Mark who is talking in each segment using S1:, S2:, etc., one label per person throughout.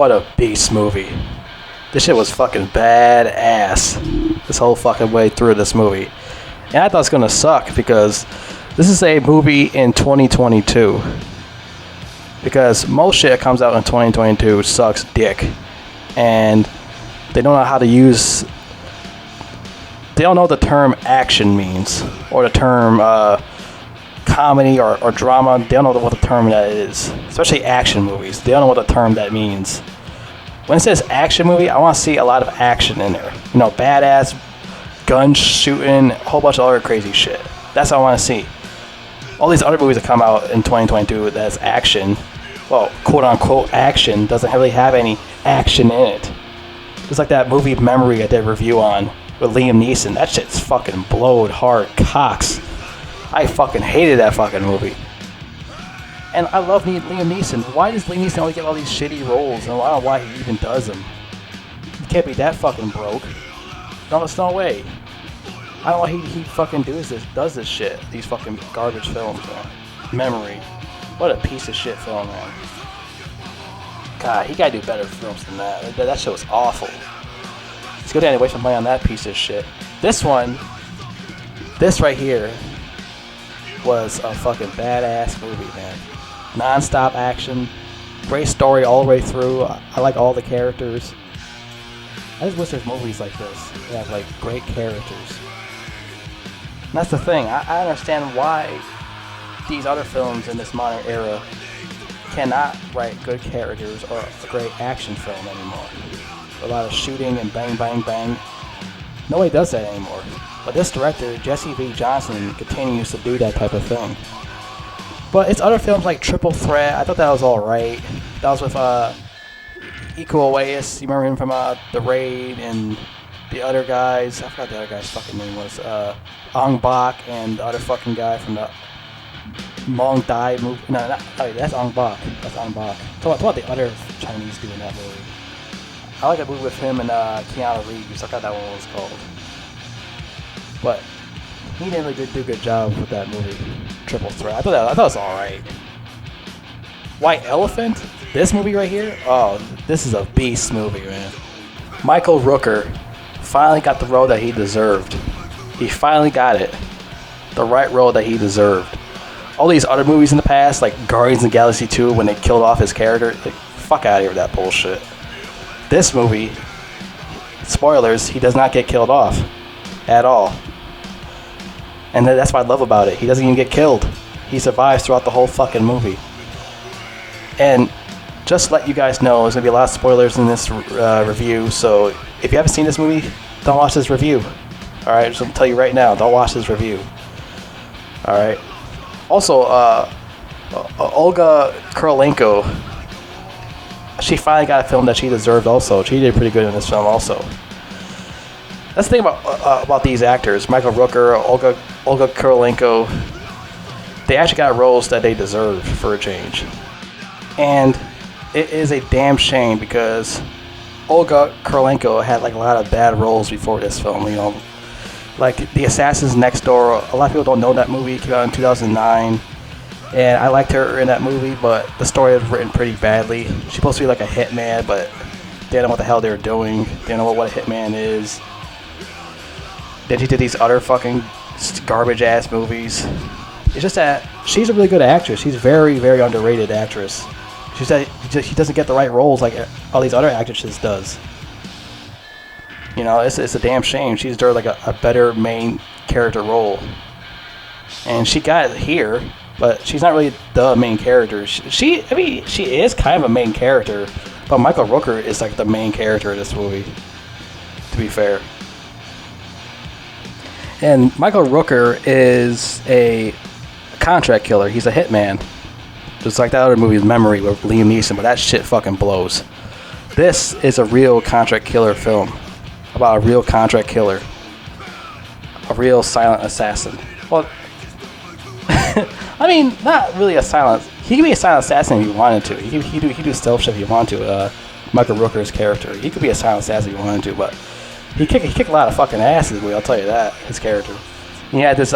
S1: What a beast movie. This shit was fucking badass. This whole fucking way through this movie. And I thought it was gonna suck because this is a movie in 2022. Because most shit that comes out in 2022 sucks dick. And they don't know how to use... They don't know what the term action means. Or the term comedy or drama. They don't know what the term that is. Especially action movies. They don't know what the term that means. When it says action movie, I want to see a lot of action in there. You know, badass, gun shooting, a whole bunch of other crazy shit. That's what I want to see. All these other movies that come out in 2022 that's action, well, quote-unquote action, doesn't really have any action in it. Just like that movie Memory I did a review on with Liam Neeson. That shit's fucking blowed hard cocks. I fucking hated that fucking movie. And I love Liam Neeson. Why does Liam Neeson always get all these shitty roles? And I don't know why he even does them. He can't be that fucking broke. No, there's no way. I don't know why he fucking does this shit. These fucking garbage films, man. Memory. What a piece of shit film, man. God, he gotta do better films than that. That shit was awful. It's good to waste my money on that piece of shit. This one, this right here, was a fucking badass movie, man. Non-stop action, great story all the way through. I like all the characters. I just wish there's movies like this that have like great characters. And that's the thing. I understand why these other films in this modern era cannot write good characters or a great action film anymore. A lot of shooting and bang, bang, bang. Nobody does that anymore. But this director, Jesse V. Johnson, continues to do that type of thing. But it's other films like Triple Threat. I thought that was alright. That was with Iko Uwais. You remember him from The Raid and the other guys. I forgot the other guy's fucking name was. Ong Bak and the other fucking guy from the Mong Dai movie. No, that's Ong Bak. That's Ong Bak. Talk about the other Chinese dude in that movie. I like that movie with him and Keanu Reeves. I forgot that one was called. But he didn't really do a good job with that movie, Triple Threat. I thought it was alright. White Elephant? This movie right here? Oh, this is a beast movie, man. Michael Rooker finally got the role that he deserved. He finally got it. The right role that he deserved. All these other movies in the past, like Guardians of the Galaxy 2, when they killed off his character, like, fuck out of here with that bullshit. This movie, spoilers, he does not get killed off at all. And that's what I love about it. He doesn't even get killed. He survives throughout the whole fucking movie. And just to let you guys know, there's going to be a lot of spoilers in this review. So if you haven't seen this movie, don't watch this review. Alright, just going to tell you right now, don't watch this review. Alright. Also, Olga Kurylenko, she finally got a film that she deserved also. She did pretty good in this film also. That's the thing about these actors, Michael Rooker, Olga Kurylenko. They actually got roles that they deserved for a change. And it is a damn shame because Olga Kurylenko had like a lot of bad roles before this film, you know. Like The Assassins Next Door, a lot of people don't know that movie. It came out in 2009. And I liked her in that movie, but the story was written pretty badly. She's supposed to be like a hitman, but they didn't know what the hell they were doing. They didn't know what a hitman is. Then she did these other fucking garbage ass movies. It's just that she's a really good actress. She's a very, very underrated actress. She doesn't get the right roles like all these other actresses does. You know, it's a damn shame. She deserved like a better main character role. And she got it here, but she's not really the main character. She is kind of a main character, but Michael Rooker is like the main character of this movie, to be fair. And Michael Rooker is a contract killer. He's a hitman. Just like that other movie, Memory, with Liam Neeson, but that shit fucking blows. This is a real contract killer film. About a real contract killer. A real silent assassin. Well, I mean, not really a silent... He could be a silent assassin if he wanted to. He could do stealth shit if he wanted to. Michael Rooker's character. He could be a silent assassin if he wanted to, but... He kicked a lot of fucking asses, I'll tell you that, his character. He had this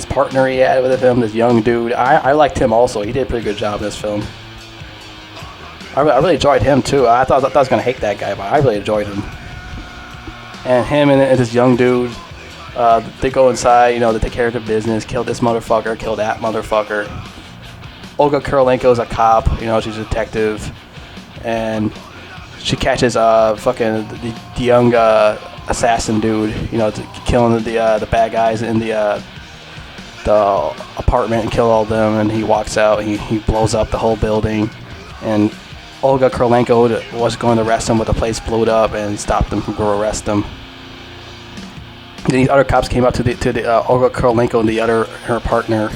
S1: partner he had with him, this young dude. I liked him also. He did a pretty good job in this film. I really enjoyed him too. I thought I was gonna hate that guy, but I really enjoyed him. And him and this young dude, they go inside, you know, they take care of their business, kill this motherfucker, kill that motherfucker. Olga Kurylenko's a cop, you know, she's a detective, and she catches fucking the young assassin dude, you know, killing the bad guys in the apartment and kill all of them, and he walks out, he blows up the whole building, and Olga Kurylenko was going to arrest him, but the place blew up and stopped them from going to arrest him. Then these other cops came up to the Olga Kurylenko and her partner,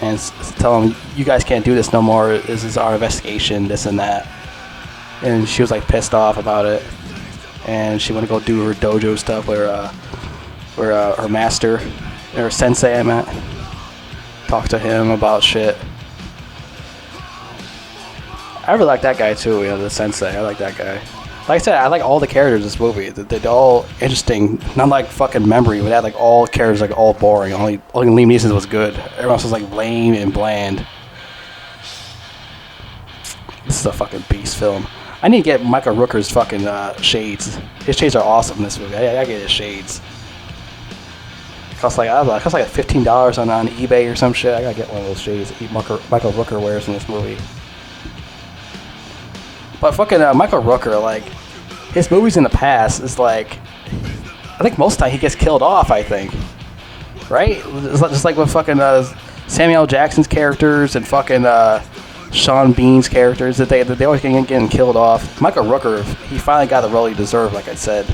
S1: and tell them, you guys can't do this no more. This is our investigation, this and that. And she was like pissed off about it, and she went to go do her dojo stuff where her master, or sensei, I meant, talk to him about shit. I really like that guy too, you know, the sensei. I like that guy. Like I said, I like all the characters in this movie. They're all interesting. Not like fucking Memory, but they had like all characters like all boring. Only Liam Neeson was good. Everyone else was like lame and bland. This is a fucking beast film. I need to get Michael Rooker's fucking shades. His shades are awesome in this movie. I get his shades. It costs like $15 on eBay or some shit. I gotta get one of those shades that Michael Rooker wears in this movie. But fucking Michael Rooker, like, his movies in the past is like, I think most of the time he gets killed off, I think. Right? It's just like with fucking Samuel L. Jackson's characters and fucking Sean Bean's characters, that they always getting killed off. Michael Rooker, he finally got the role he deserved, like I said.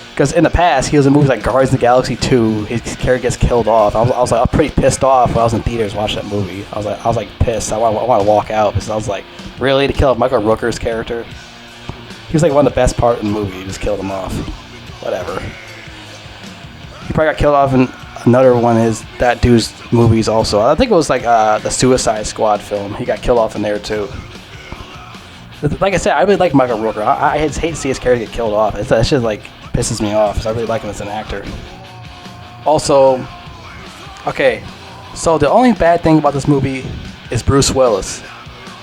S1: Because in the past, he was in movies like Guardians of the Galaxy 2, his character gets killed off. I was pretty pissed off when I was in theaters watching that movie. I was like pissed. I want to walk out because I was like, really, to kill Michael Rooker's character? He was like one of the best parts in the movie. You just killed him off. Whatever. He probably got killed off in another one of that dude's movies also. I think it was like the Suicide Squad film. He got killed off in there too. Like I said, I really like Michael Rooker. I hate to see his character get killed off. That shit like pisses me off, so I really like him as an actor. Also, okay, so the only bad thing about this movie is Bruce Willis.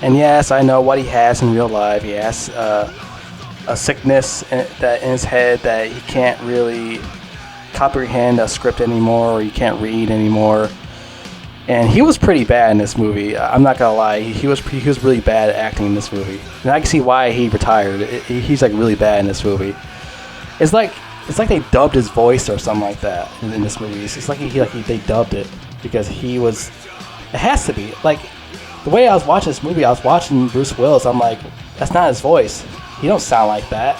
S1: And yes, I know what he has in real life. He has a sickness in his head that he can't really comprehend a script anymore, or he can't read anymore. And he was pretty bad in this movie. I'm not gonna lie, he was really bad at acting in this movie. And I can see why he retired. He's like really bad in this movie. It's like they dubbed his voice or something like that in this movie. It's like they dubbed it because he was. It has to be like the way I was watching this movie. I was watching Bruce Willis. I'm like, that's not his voice. He don't sound like that.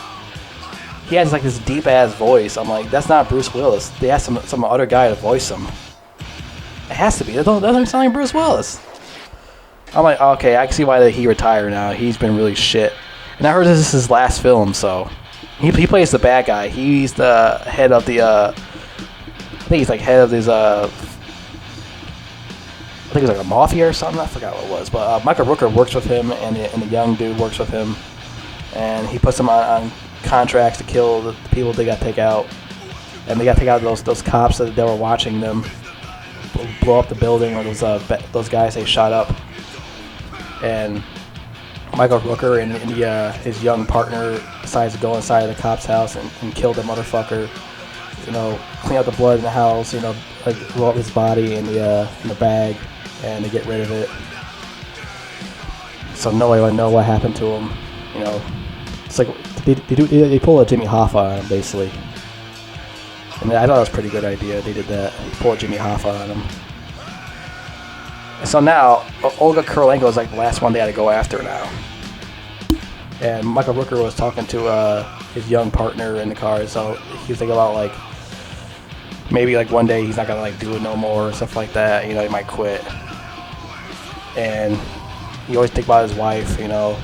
S1: He has like this deep ass voice. I'm like, that's not Bruce Willis. They asked some other guy to voice him. It has to be. That doesn't sound like Bruce Willis. I'm like, okay, I can see why he retired now. He's been really shit. And I heard this is his last film, so he plays the bad guy. He's the head of the. I think he's like head of his. I think it's like a mafia or something. I forgot what it was. But Michael Rooker works with him, and the young dude works with him, and he puts them on contracts to kill the people they got to take out, and they got to take out those cops that they were watching them blow up the building, or those guys they shot up. And Michael Rooker and his young partner decides to go inside of the cop's house and kill the motherfucker. You know, clean out the blood in the house. You know, like roll up his body in the bag, and they get rid of it. So nobody would know what happened to him. You know, it's like they pull a Jimmy Hoffa on him basically. And I thought it was a pretty good idea. They did that. They pulled Jimmy Hoffa on him. So now, Olga Kurylenko is like the last one they had to go after now. And Michael Rooker was talking to his young partner in the car, so he was thinking about like, maybe like one day he's not gonna like do it no more or stuff like that. You know, he might quit. And he always think about his wife, you know,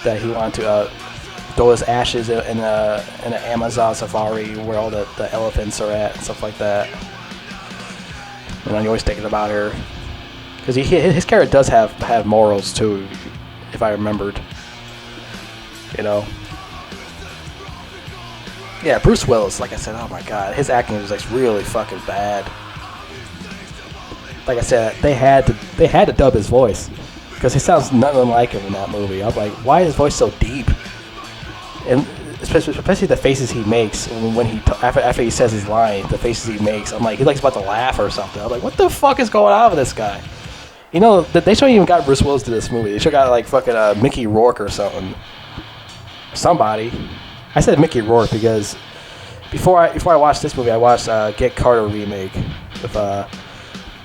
S1: that he wanted to throw his ashes in an Amazon safari where all the elephants are at and stuff like that. You know, you're always thinking about her. Because his character does have morals too, if I remembered. You know. Yeah, Bruce Willis, like I said, oh my god, his acting was like really fucking bad. Like I said, they had to dub his voice. because he sounds nothing like him in that movie. I'm like, why is his voice so deep? And especially the faces he makes when after he says his line, the faces he makes. I'm like, he's like about to laugh or something. I'm like, what the fuck is going on with this guy? You know, they shouldn't even got Bruce Willis to this movie. They should have got like fucking Mickey Rourke or something. Somebody. I said Mickey Rourke because before I watched this movie, I watched Get Carter remake with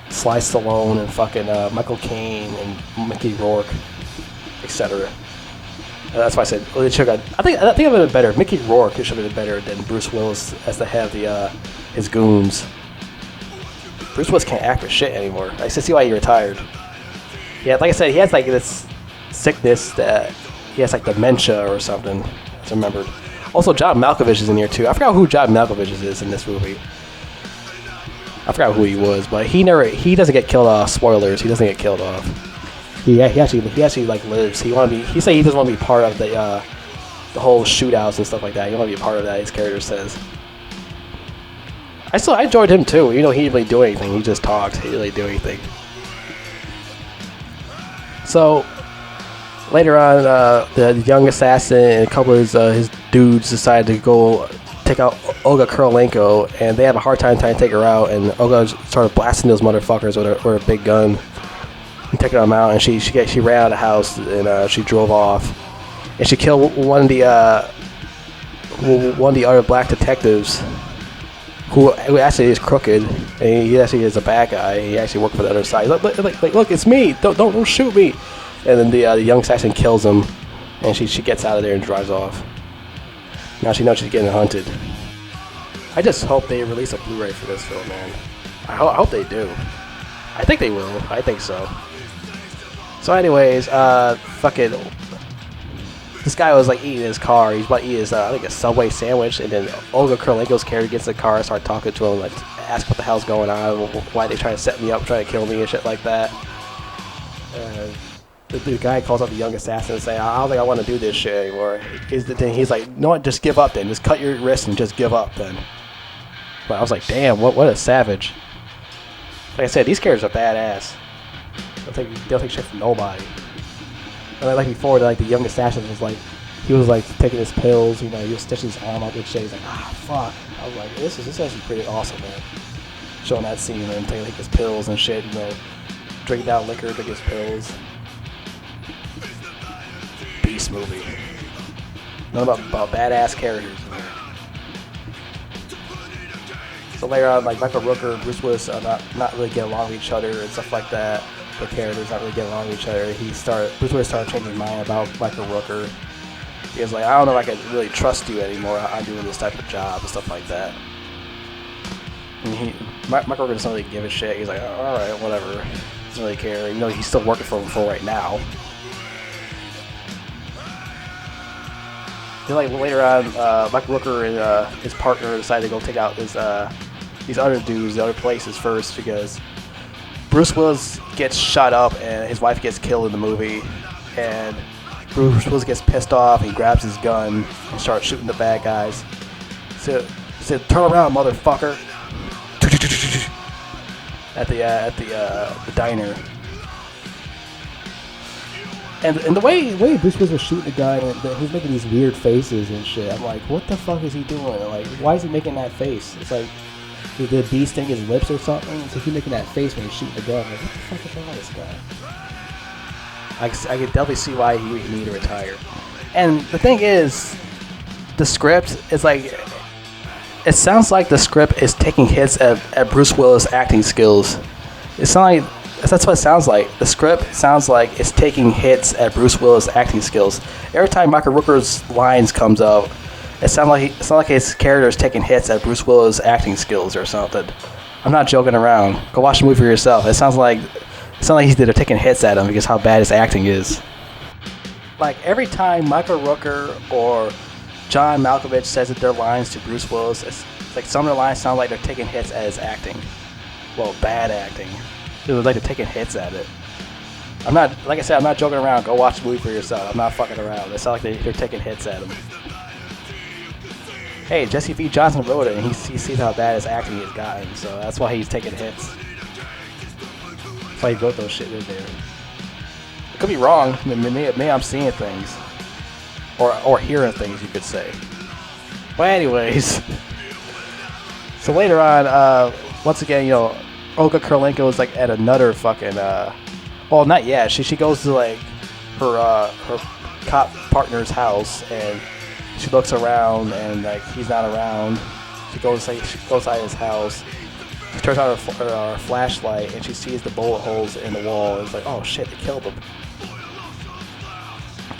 S1: Sly Stallone and fucking Michael Caine and Mickey Rourke, etc. That's why I said they should have got. I think it would have been better. Mickey Rourke should have been better than Bruce Willis as the head of his goons. Bruce Willis can't act for shit anymore. I see why he retired. Yeah, like I said, he has like this sickness that he has like dementia or something. As I remembered. Also, John Malkovich is in here too. I forgot who John Malkovich is in this movie. I forgot who he was, but he doesn't get killed off. Spoilers, he doesn't get killed off. He actually like lives. He said he doesn't want to be part of the whole shootouts and stuff like that. He don't want to be a part of that. His character says. I enjoyed him too. You know, he didn't really do anything. He just talked. He didn't really do anything. So later on, the young assassin and a couple of his dudes decided to go take out Olga Kurylenko, and they have a hard time trying to take her out. And Olga started blasting those motherfuckers with a big gun and taking them out. And she ran out of the house and she drove off, and she killed one of the other black detectives who actually is crooked, and he actually is a bad guy. He actually worked for the other side. Look, it's me. Don't shoot me. And then the young assassin kills him, and she gets out of there and drives off. Now she knows she's getting hunted. I just hope they release a Blu-ray for this film, man. I hope they do. I think they will. I think so. So anyways, fucking... This guy was like eating his car. He's about to eat his, I think, a Subway sandwich, and then Olga Kurylenko's character gets in the car and starts talking to him, like, ask what the hell's going on, why they trying to set me up, trying to kill me and shit like that. The guy calls up the young assassin and saying, I don't think I want to do this shit anymore. He's like, no, what, just give up then. Just cut your wrist and just give up then. But I was like, damn, what a savage. Like I said, these characters are badass. They'll take shit from nobody. And like before, like the young assassin was like, he was like taking his pills, you know, he was stitching his arm up and shit. He's like, fuck. I was like, this is actually pretty awesome, man. Showing that scene and taking his pills and shit, you know, drinking down liquor, drinking his pills. Beast movie. Nothing about badass characters in here. So later on, like Michael Rooker and Bruce Willis not really get along with each other and stuff like that. The characters not really getting along with each other. Bruce Willis started changing his mind about Michael Rooker. He was like, I don't know if I can really trust you anymore. I'm doing this type of job and stuff like that. And Michael Rooker doesn't really give a shit. He's like, all right, whatever. Doesn't really care. You know, he's still working for him for right now. Then, like later on, Michael Rooker and his partner decided to go take out these other dudes, the other places first, because Bruce Willis gets shot up and his wife gets killed in the movie, and Bruce Willis gets pissed off. He grabs his gun and starts shooting the bad guys. So he said, "Turn around, motherfucker!" At the diner. And the way Bruce Willis was shooting the guy, and he was making these weird faces and shit. I'm like, what the fuck is he doing? Like, why is he making that face? It's like, did the bee sting his lips or something? So he's making that face when he's shooting the gun. I'm like, what the fuck is wrong with this guy? I can definitely see why he needed to retire. And the thing is, the script is like, it sounds like the script is taking hits at Bruce Willis' acting skills. It's not like, that's what it sounds like. The script sounds like it's taking hits at Bruce Willis' acting skills. Every time Michael Rooker's lines comes out, it sounds like his character is taking hits at Bruce Willis' acting skills or something. I'm not joking around. Go watch the movie for yourself. It sounds like they're taking hits at him because how bad his acting is. Like every time Michael Rooker or John Malkovich says their lines to Bruce Willis, it's like some of their lines sound like they're taking hits at his acting. Well, bad acting. It was like they're taking hits at it. I'm not joking around. Go watch the movie for yourself. I'm not fucking around. It sounds like they're taking hits at him. Hey, Jesse V. Johnson wrote it, and he sees how bad his acting has gotten, so that's why he's taking hits. That's why he wrote those shit in there. Could be wrong. Maybe I'm seeing things. Or hearing things, you could say. But anyways. So later on, once again, you know, Olga Kurylenko is like at another fucking, well, not yet. She goes to like her cop partner's house, and she looks around, and like he's not around. She goes outside his house. She turns on her flashlight, and she sees the bullet holes in the wall. It's like, oh shit, they killed him.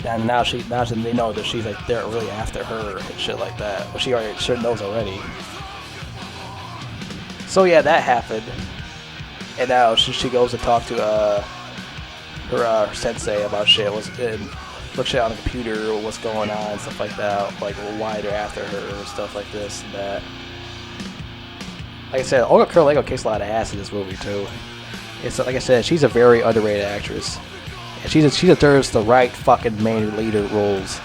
S1: And now they know that she's like they're really after her and shit like that. But she knows already. So yeah, that happened. And now she goes to talk to her sensei about shit. Look shit on the computer, what's going on, stuff like that. Like why they're after her and stuff like this and that. Like I said, Olga Kurylenko kicks a lot of ass in this movie too. It's like I said, she's a very underrated actress. And she deserves the right fucking main leader roles.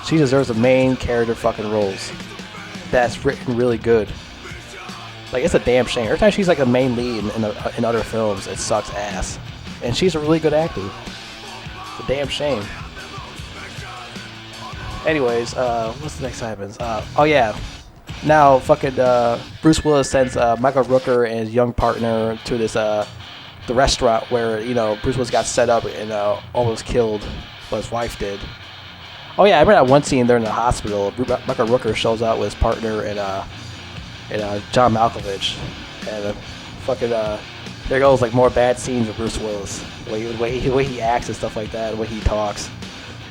S1: She deserves the main character fucking roles. That's written really good. Like, it's a damn shame. Every time she's like a main lead in other films, it sucks ass. And she's a really good actor. It's a damn shame. Anyways, what's the next happens? Oh yeah. Now, fucking Bruce Willis sends Michael Rooker and his young partner to this the restaurant where, you know, Bruce Willis got set up and almost killed, but his wife did. Oh yeah, I remember that one scene there in the hospital. Michael Rooker shows out with his partner and John Malkovich, and fucking there goes like more bad scenes with Bruce Willis, the way he acts and stuff like that, the way he talks.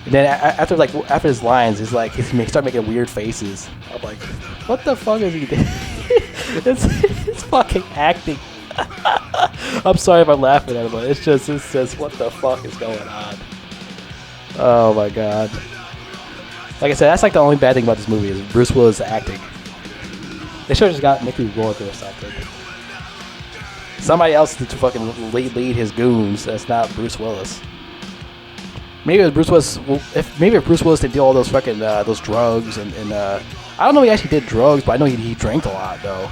S1: And then after his lines, he's like he start making weird faces. I'm like, what the fuck is he doing? it's fucking acting. I'm sorry if I'm laughing at it, but it's just what the fuck is going on? Oh my god. Like I said, that's like the only bad thing about this movie is Bruce Willis acting. They should have just got Mickey Rourke or something. Somebody else to fucking lead his goons. That's not Bruce Willis. Maybe if Bruce Willis, if Bruce Willis didn't do all those fucking those drugs and I don't know if he actually did drugs, but I know he drank a lot though.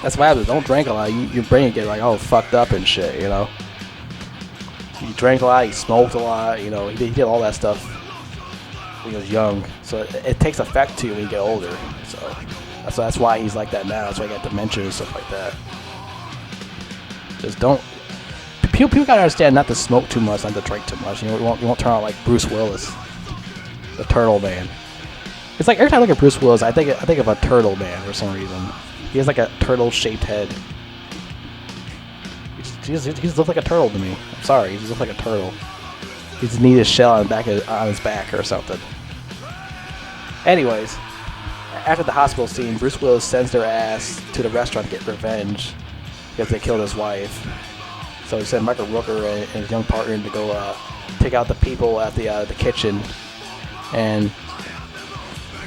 S1: That's what happens. Don't drink a lot. Your brain get like all fucked up and shit. You know. He drank a lot. He smoked a lot. You know. He did all that stuff when he was young. So it takes effect to you when you get older. So that's why he's like that now. That's why he got dementia and stuff like that. Just don't. People gotta understand not to smoke too much, not to drink too much. You know, you won't turn out like Bruce Willis, the Turtle Man. It's like every time I look at Bruce Willis, I think of a turtle man for some reason. He has like a turtle-shaped head. He just looks like a turtle to me. I'm sorry, he just looks like a turtle. He just needs a shell on his back or something. Anyways, after the hospital scene, Bruce Willis sends their ass to the restaurant to get revenge because they killed his wife. So he sent Michael Rooker and his young partner to go take out the people at the kitchen. And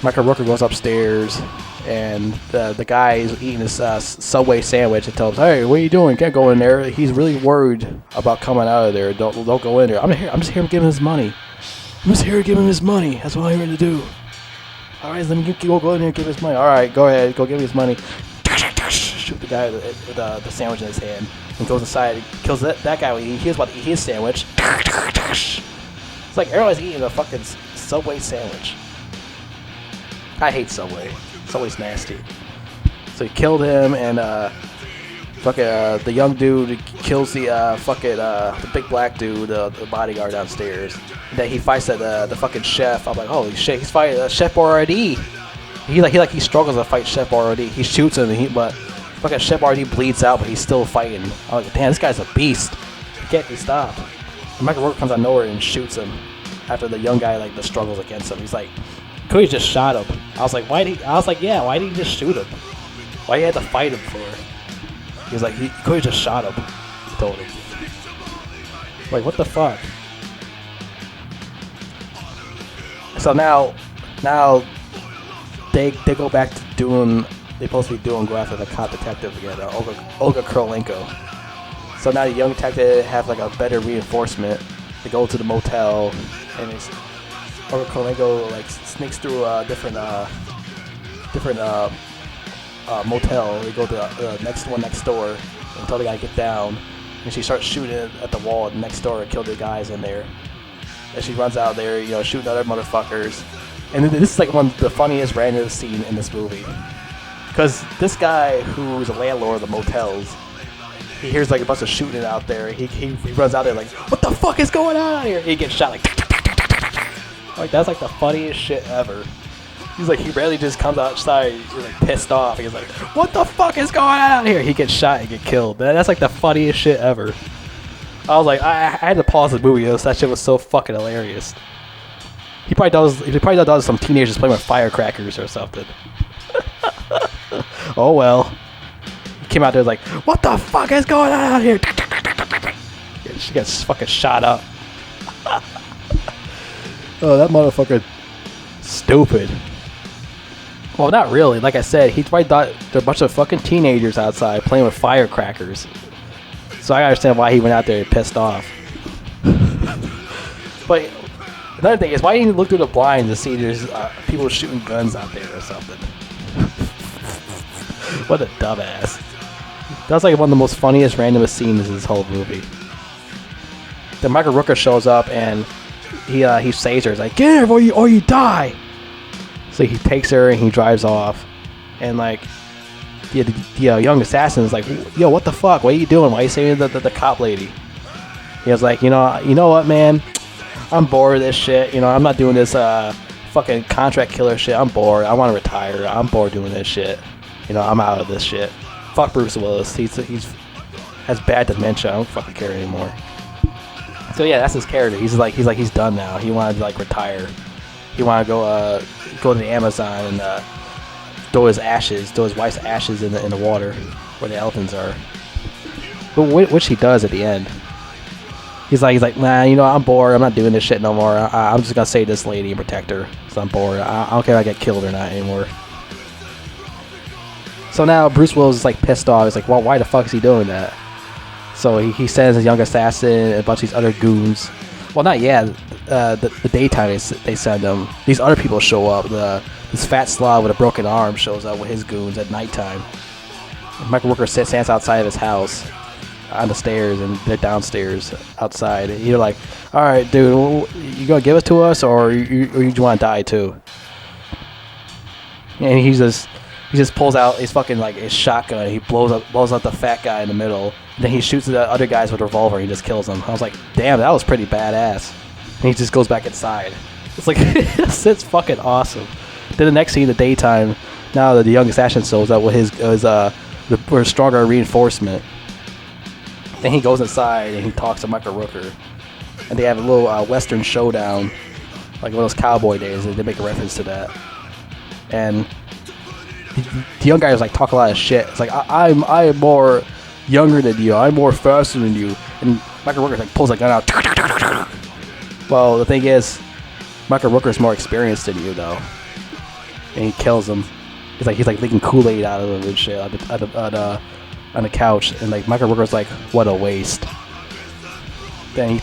S1: Michael Rooker goes upstairs, and the guy is eating his Subway sandwich and tells him, "Hey, what are you doing? Can't go in there." He's really worried about coming out of there. Don't go in there. I'm just here to give him his money. I'm just here to give him his money. That's what I'm here to do. All right, let me go in there and give his money. All right, go ahead, go give me his money. Shoot the guy with the sandwich in his hand. And goes inside, kills that guy when he was about to eat his sandwich. It's like everyone's eating a fucking Subway sandwich. I hate Subway. Subway's nasty. So he killed him, and the young dude kills the big black dude, the bodyguard downstairs. And then he fights the fucking chef. I'm like, holy shit, he's fighting Chef Boyardee. He struggles to fight Chef Boyardee. He shoots him, but fucking Chef Boyardee bleeds out, but he's still fighting. I'm like, damn, this guy's a beast. He can't be stopped. And Michael Rourke comes out of nowhere and shoots him after the young guy the struggles against him. He's like, could he just shot him? I was like, why did he just shoot him? Why he had to fight him for? He was like, he could have just shot him. He told him. Like, what the fuck? So now they go back to doing. They're supposed to be go after the cop detective again, Olga Kurylenko. So now the young detective have like a better reinforcement. They go to the motel, and Olga Kurylenko like sneaks through a different motel. They go to the next one next door and tell the guy to get down. and she starts shooting at the wall next door to kill the guys in there. And she runs out there, you know, shooting other motherfuckers. And this is like one of the funniest random scene in this movie. Because this guy who's a landlord of the motels, he hears like a bunch of shooting out there. He runs out there like, what the fuck is going on out here? He gets shot like that's like the funniest shit ever. He's like, he rarely just comes outside, he's like pissed off. He's like, what the fuck is going on out here? He gets shot and get killed. That's like the funniest shit ever. I was like, I had to pause the movie because that shit was so fucking hilarious. He probably does some teenagers playing with firecrackers or something. Oh well. He came out there like, what the fuck is going on out here? She gets fucking shot up. Oh, that motherfucker, stupid. Well, not really. Like I said, he probably thought there were a bunch of fucking teenagers outside playing with firecrackers. So I understand why he went out there and pissed off. But another thing is, why didn't he look through the blinds to see there's people shooting guns out there or something? What a dumbass. That's like one of the most funniest, randomest scenes in this whole movie. Then Michael Rooker shows up and he saves her. He's like, get her or you die. So he takes her and he drives off. And like, the young assassin is like, yo, what the fuck? What are you doing? Why are you saving the cop lady? He was like, you know what, man? I'm bored of this shit. You know, I'm not doing this fucking contract killer shit. I'm bored. I want to retire. I'm bored doing this shit. You know, I'm out of this shit. Fuck Bruce Willis. He's has bad dementia. I don't fucking care anymore. So yeah, that's his character. He's done now. He wanted to like retire. He wanted to go to the Amazon and throw his wife's ashes in the water where the elephants are. But which he does at the end. He's like, nah, you know, I'm bored. I'm not doing this shit no more. I'm just gonna save this lady and protect her. So I'm bored. I don't care if I get killed or not anymore. So now Bruce Willis is like pissed off. He's like, well, why the fuck is he doing that? So he sends his young assassin and a bunch of these other goons. Well, not yet. The daytime they send them. These other people show up. This fat slob with a broken arm shows up with his goons at nighttime. And Michael Rooker stands outside of his house on the stairs, and they're downstairs outside. And you're like, all right, dude, you gonna give it to us, or you want to die too? And he just pulls out his fucking like his shotgun. He blows up the fat guy in the middle. Then he shoots the other guys with a revolver. He just kills them. I was like, damn, that was pretty badass. And he just goes back inside. It's like, it's fucking awesome. Then the next scene, the daytime, now the young assassin shows up with the stronger reinforcement. Then he goes inside and he talks to Michael Rooker. And they have a little western showdown, like one of those cowboy days. And they make a reference to that. And the young guy was like, talk a lot of shit. It's like, I am more younger than you. I'm more faster than you. And Michael Rooker like pulls a gun out. Well, the thing is, Michael Rooker's more experienced than you, though. And he kills him. He's like leaking Kool-Aid out of him and shit on the couch. And like Michael Rooker's like, what a waste. Then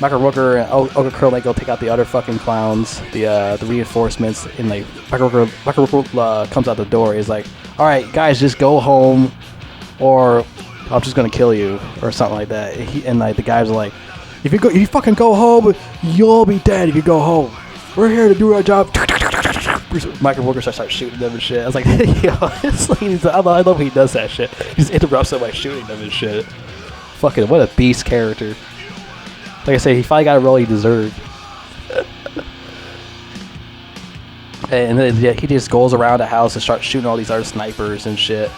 S1: Michael Rooker and Olga Kurylenko go take out the other fucking clowns, the reinforcements, and like Michael Rooker comes out the door. He's like, all right, guys, just go home, or I'm just gonna kill you, or something like that. And like the guys are like, if you fucking go home, you'll be dead if you go home. We're here to do our job. Michael Rooker starts shooting them and shit. I was like, yo, it's like, I love when he does that shit. He just interrupts them by shooting them and shit. Fucking what a beast character. Like I say, he finally got a role he deserved. And then he just goes around the house and starts shooting all these other snipers and shit.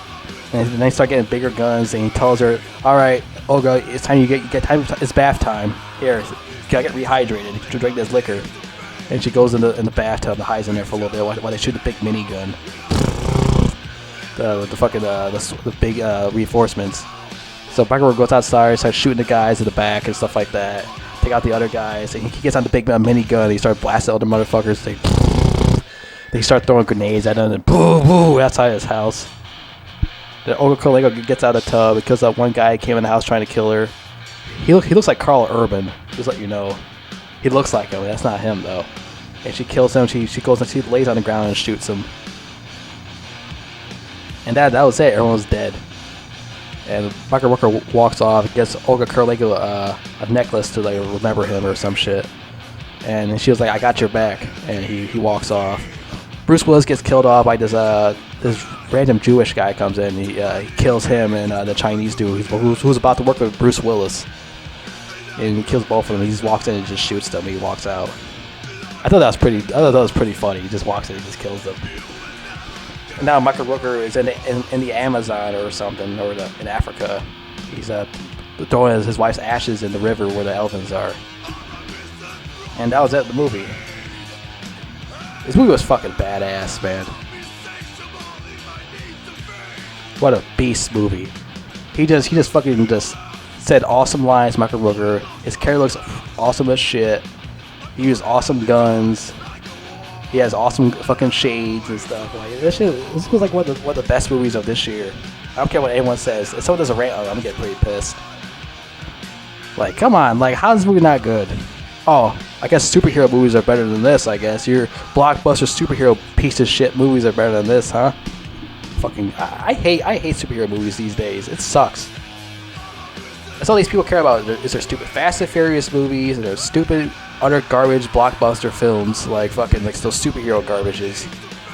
S1: And then they start getting bigger guns, and he tells her, all right, Olga, it's time it's bath time. Here, you gotta get rehydrated. You drink this liquor. And she goes in the bathtub and hides in there for a little bit while they shoot the big minigun. The big reinforcements. So Michael goes outside, starts shooting the guys in the back and stuff like that. Take out the other guys. And he gets on the big minigun and he starts blasting other motherfuckers. They start throwing grenades at him and boo boo outside his house. Then Olga Kurylenko gets out of the tub because that one guy came in the house trying to kill her. He looks like Carl Urban, just let you know. He looks like him. That's not him though. And she kills him. She goes and she lays on the ground and shoots him. And that was it. Everyone was dead. And Michael Rooker walks off, gets Olga Kurylenko a necklace to like remember him or some shit. And she was like, "I got your back," and he walks off. Bruce Willis gets killed off by this random Jewish guy comes in. He kills him and the Chinese dude who's about to work with Bruce Willis, and he kills both of them. He just walks in and just shoots them. He walks out. I thought that was pretty funny. He just walks in and just kills them. And now Michael Rooker is in the Amazon or something, or in Africa. He's throwing his wife's ashes in the river where the elephants are. And that was it, the movie. This movie was fucking badass, man. What a beast movie. He just fucking said awesome lines, Michael Rooker. His character looks awesome as shit. He used awesome guns. He has awesome fucking shades and stuff. Like this was like one of the best movies of this year. I don't care what anyone says. If someone does a rant, I'm getting pretty pissed. Like, come on, like how is this movie not good? Oh, I guess superhero movies are better than this, I guess. Your blockbuster superhero piece of shit movies are better than this, huh? Fucking, I hate superhero movies these days. It sucks. That's all these people care about. Is there stupid Fast and Furious movies? Is there stupid, utter garbage blockbuster films like fucking, like those superhero garbages?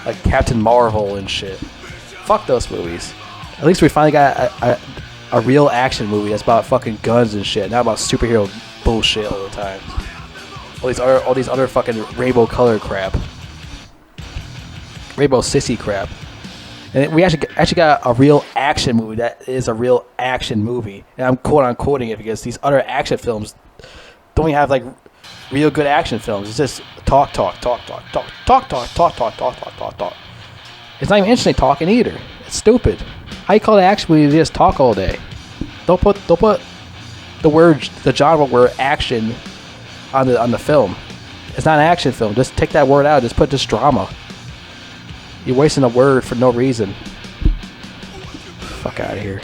S1: Like Captain Marvel and shit. Fuck those movies. At least we finally got a real action movie that's about fucking guns and shit, not about superhero bullshit all the time. All these other fucking rainbow color crap, rainbow sissy crap, and we actually got a real action movie that is a real action movie. And I'm quoting it because these other action films don't even have like real good action films. It's just talk. It's not even interesting talking either. It's stupid. How you call it action movie? You just talk all day. Don't put the genre word action on the film. It's not an action film. Just take that word out. Just put this drama. You're wasting a word for no reason. Fuck out of here.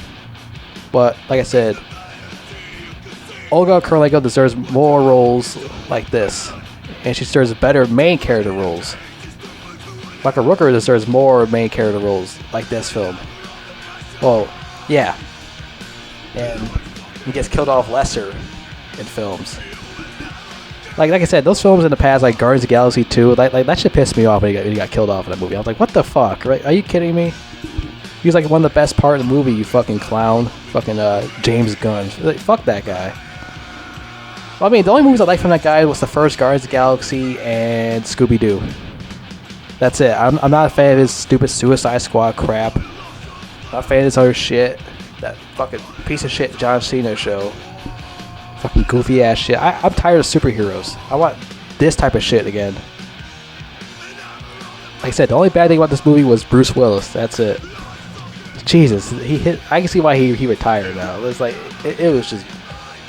S1: But like I said, Olga Kurylenko deserves more roles like this, and she deserves better main character roles. Michael Rooker deserves more main character roles like this film. Well, yeah, and he gets killed off lesser in films. Like I said, those films in the past, like Guardians of the Galaxy 2, like that shit pissed me off when he got killed off in that movie. I was like, what the fuck, right? Are you kidding me? He was like one of the best part of the movie, you fucking clown. Fucking James Gunn. Like, fuck that guy. Well, I mean, the only movies I liked from that guy was the first Guardians of the Galaxy and Scooby-Doo. That's it. I'm not a fan of his stupid Suicide Squad crap. I'm not a fan of this other shit. That fucking piece of shit John Cena show. Fucking goofy ass shit. I'm tired of superheroes. I want this type of shit again. Like I said, the only bad thing about this movie was Bruce Willis. That's it. Jesus, I can see why he retired now. It's like it was just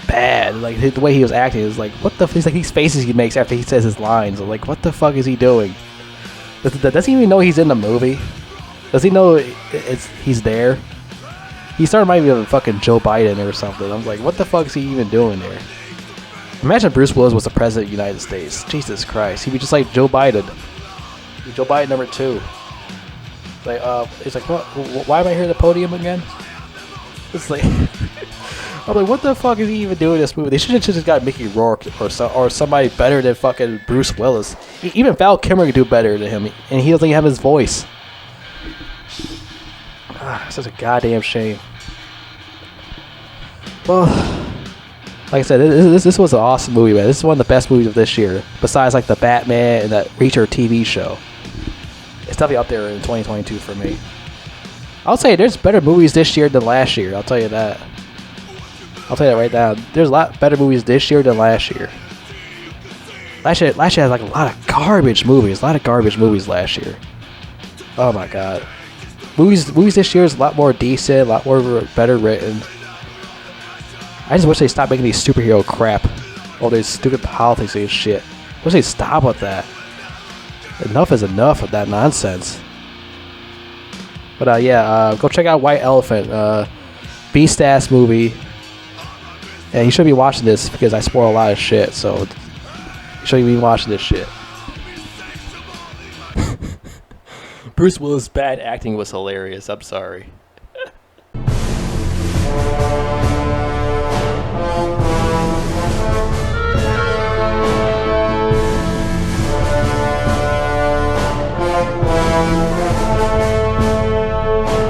S1: bad. Like the way he was acting is like, what the? He's like these faces he makes after he says his lines. I'm like, what the fuck is he doing? Does he even know he's in the movie? Does he know he's there? He started reminding me of fucking Joe Biden or something. I'm like, what the fuck is he even doing there? Imagine Bruce Willis was the president of the United States. Jesus Christ. He'd be just like Joe Biden. Joe Biden number 2. Like, it's like, what? Why am I here at the podium again? It's like, I'm like, what the fuck is he even doing in this movie? They should have just got Mickey Rourke or somebody better than fucking Bruce Willis. Even Val Kilmer could do better than him, and he doesn't even have his voice. It's such a goddamn shame. Well, like I said, this was an awesome movie, man. This is one of the best movies of this year, besides like the Batman and that Reacher TV show. It's definitely up there in 2022 for me. I'll say there's better movies this year than last year. I'll tell you that. I'll tell you that right now. There's a lot better movies this year than last year. Last year had like a lot of garbage movies. Last year. Oh my god. Movies this year is a lot more decent, a lot more better written. I just wish they stopped making these superhero crap. All these stupid politics and shit. I wish they'd stop with that. Enough is enough of that nonsense. But yeah, go check out White Elephant. Beast ass movie. And you should be watching this because I spoil a lot of shit, so you shouldn't be watching this shit. Bruce Willis' bad acting was hilarious. I'm sorry.